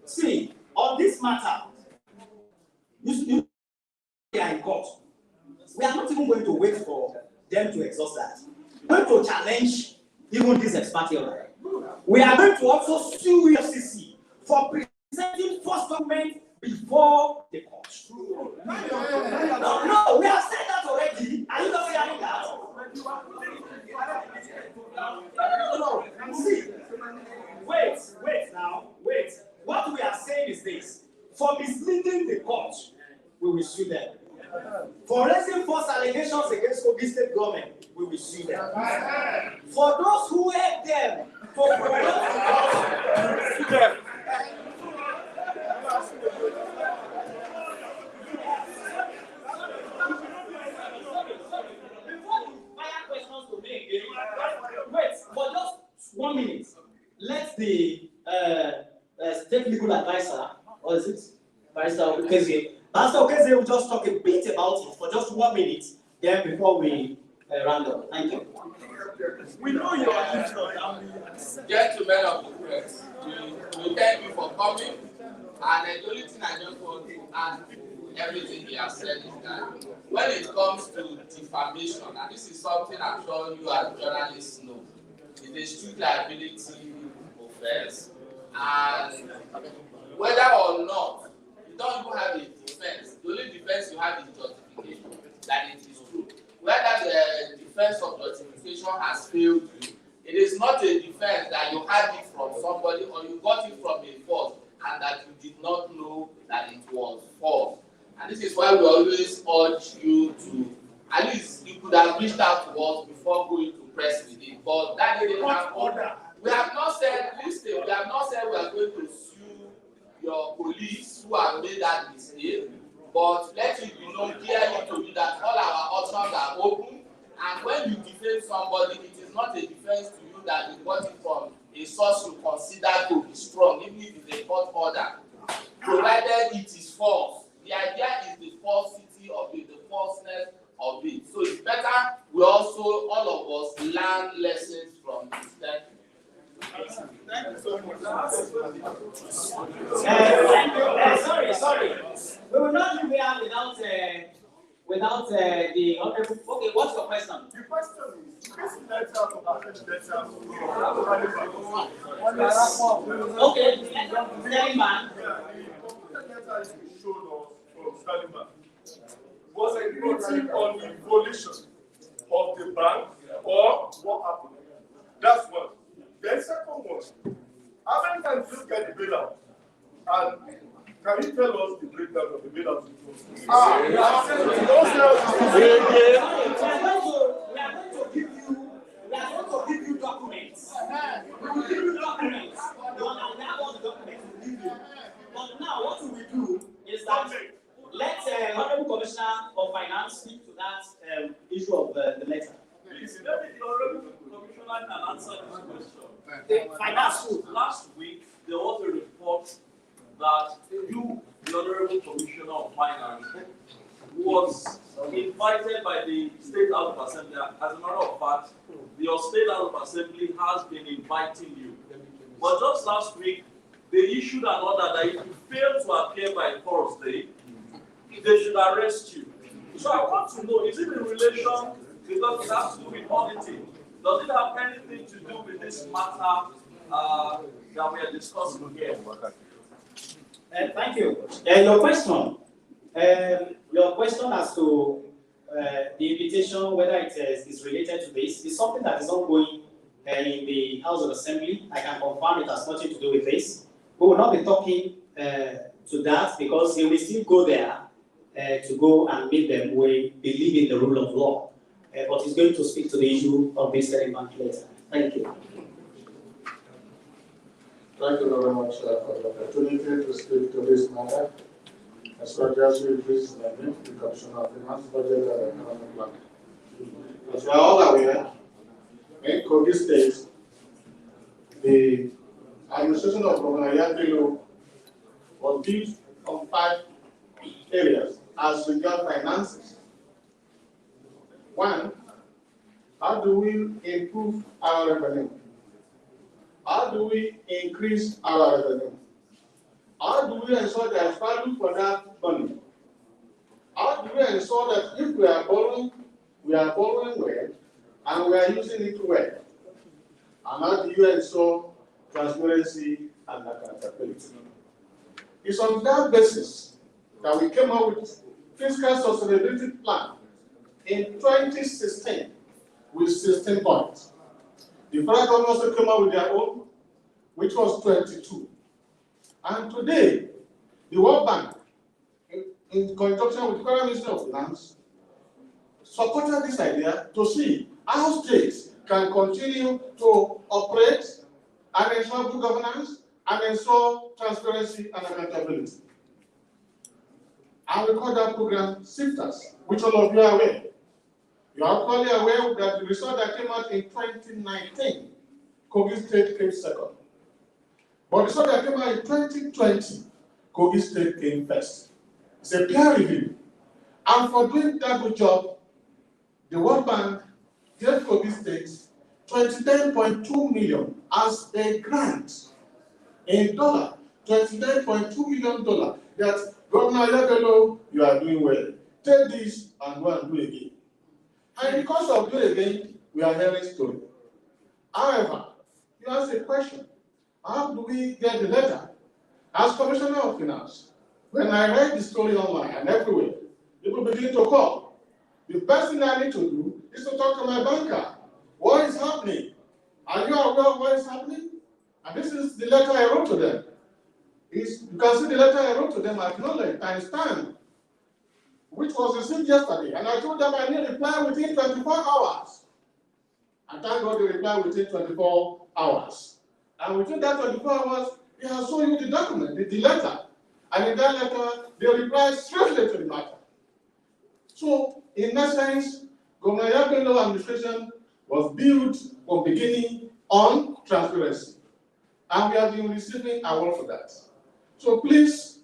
See, on this matter, you are in court. We are not even going to wait for them to exhaust that. We're going to challenge even this ex parte order. We are going to also sue EFCC for presenting false documents before the court. No, we have said that already. Are you not hearing that? See, wait now. What we are saying is this: for misleading the court, we will sue them. For raising false allegations against Kogi State government, we will sue them. For those who help them to corrupt the court, wait, for just 1 minute, let the state legal advisor, or is it Barrister Okeze? Pastor Okeze will just talk a bit about it for just 1 minute, then before we round up. Thank you. We know you are interested. Gentlemen of the press, we thank you for coming. And the only thing I just want to add, everything he has said is that when it comes to defamation, and this is something I'm sure you as journalists know, it is strict liability offense, and whether or not you don't even have a defense, the only defense you have is justification that it is true. Whether the defense of justification has failed you, it is not a defense that you had it from somebody or you got it from a source and that you did not know that it was false. And this is why we always urge you to, at least you could have reached out to us before going to press with it. But that didn't happen. We have not said, listen, we have not said we are going to sue your police who have made that mistake. But let it be known clearly to you that all our options are open. And when you defend somebody, it is not a defense to you that you got it from a source you consider to be strong, even if it's a court order, provided it is false. The idea is the falsity of it, the falseness of it. So it's better we also, all of us, learn lessons from this. Thank you so much. Sorry. We will not leave here without the honorable. Okay, what's your question? The question is, this letter of Okay, Sterling man. Yeah, the letter you showed us from Sterling man was a written on the violation of the bank or what happened. That's one. The second one, how many times did you get the bailout? And can you tell us the breakdown of the bailout? We are going to give you documents. We will give you documents. And that was the documents we will give you. But now what we will do is that let Honorable Commissioner of Finance speak to that issue of the letter. Please, let me, the Honorable Commissioner can answer this question. Finance. Last week, there was a report that you, the Honorable Commissioner of Finance, was invited by the State House of Assembly. As a matter of fact, your State House of Assembly has been inviting you. But just last week, they issued an order that if you fail to appear by Thursday, they should arrest you. So I want to know, is it in relation, because it has to do with auditing, does it have anything to do with this matter that we are discussing here? Thank you. Your question as to the invitation, whether it is related to this, is something that is ongoing in the House of Assembly. I can confirm it has nothing to do with this. We will not be talking to that because they will still go there to go and meet them. We believe in the rule of law, but he's going to speak to the issue of this bank later. Thank you. Thank you very much for the opportunity to speak to this matter. As well as we please admit the Commissioner of Finance, Budget and Economic Planning. As we are all aware, in Kogi State, the administration of Governor Yadilo was built on 5 areas as regards finances. 1, how do we improve our revenue? How do we increase our revenue? How do we ensure there is value for that money? How how do we ensure that if we are borrowing well, and we are using it well? And how do you ensure transparency and accountability? It's on that basis that we came up with fiscal sustainability plan in 2016 with 16 points. The federal government also came up with their own, which was 22. And today, the World Bank, in conjunction with the Federal Ministry of Finance, supported this idea to see how states can continue to operate and ensure good governance and ensure transparency and accountability. And we call that program SIFTAS, which all of you are aware. You are probably aware that the result that came out in 2019, Kogi State came second. But the result that came out in 2020, Kogi State came first. It's a peer review. And for doing that good job, the World Bank gave Kogi State 29.2 million as a grant in dollar, $29.2 million. That Governor Yabelo, you are doing well. Take this and go and do again. And because of do again, we are hearing story. However, you ask a question: how do we get the letter? As Commissioner of Finance, when I write the story online and everywhere, people begin to call. The best thing I need to do is to talk to my banker. What is happening? Are you aware of what is happening? And this is the letter I wrote to them. You can see the letter I wrote to them, acknowledge, timestamp, which was received yesterday. And I told them I need a reply within 24 hours. And thank God they replied within 24 hours. And within that 24 hours, they have shown you the document, the letter. And in that letter, they replied strictly to the matter. So, in essence, Governor Yabelo administration was built from beginning on transparency. And we have been receiving award for that. So please,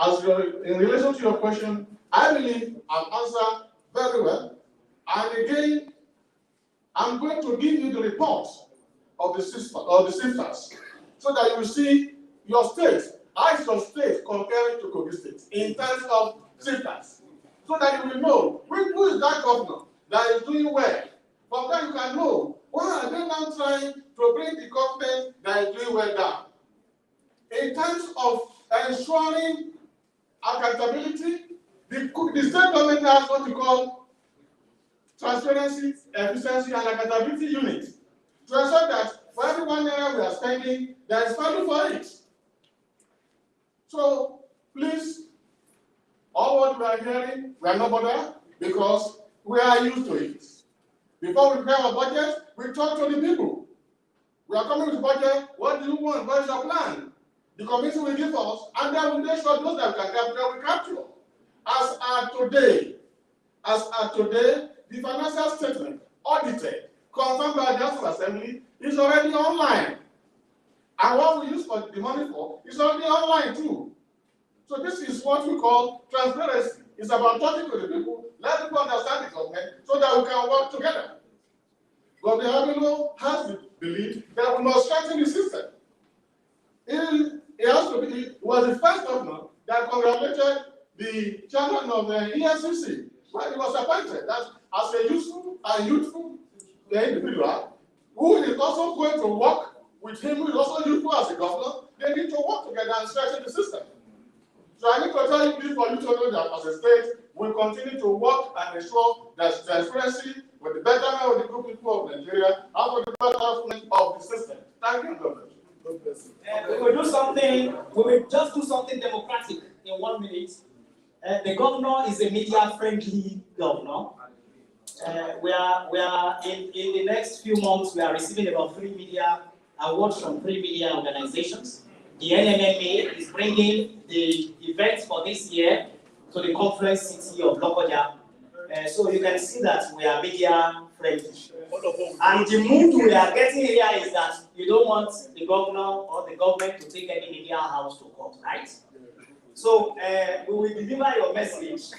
in relation to your question, I believe I've answered very well. And again, I'm going to give you the report of the SIFTAS so that you will see your state, how is your state comparing to Kogi State in terms of SIFTAS, so that you will know who is that governor that is doing well. From that you can know what are they now trying to bring the government that is doing well down. In terms of ensuring accountability, the state government has what we call transparency, efficiency, and accountability unit to ensure that for every $1 we are spending, there is value for it. So please, all what we are hearing, we are not bothered because we are used to it. Before we prepare our budget, we talk to the people. We are coming with budget. What do you want? What is your plan? The committee will give us, and then we make sure those that we can capture, we capture. As at today, the financial statement, audited, confirmed by the House of Assembly, is already online. And what we use for the money for is already online too. So this is what we call transparency. It's about talking to the people, let people understand the government, so that we can work together. Governor Yabelo has the belief that we must strengthen the system. He was the first governor that congratulated the chairman of the EFCC when he was appointed. That as a useful and youthful individual who is also going to work with him, who is also useful as a governor, they need to work together and strengthen the system. So I need to tell you this for you to know that as a state, we continue to work and ensure that transparency with the betterment of the good people of Nigeria and for the betterment of the system. Thank you, Governor. We will just do something democratic in 1 minute. The governor is a media-friendly governor. We are in the next few months, we are receiving about 3 media awards from 3 media organizations. The NMMA is bringing the events for this year to the conference city of Lokoja. So you can see that we are media-friendly. And the mood we are getting here is that you don't want the governor or the government to take any media house to court, right? So we will deliver your message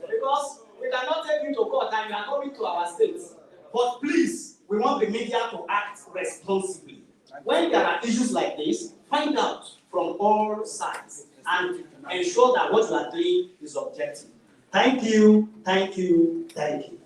because we cannot take you to court and you are coming to our state. But please, we want the media to act responsibly. When there are issues like this, find out from all sides and ensure that what you are doing is objective. Thank you, thank you, thank you.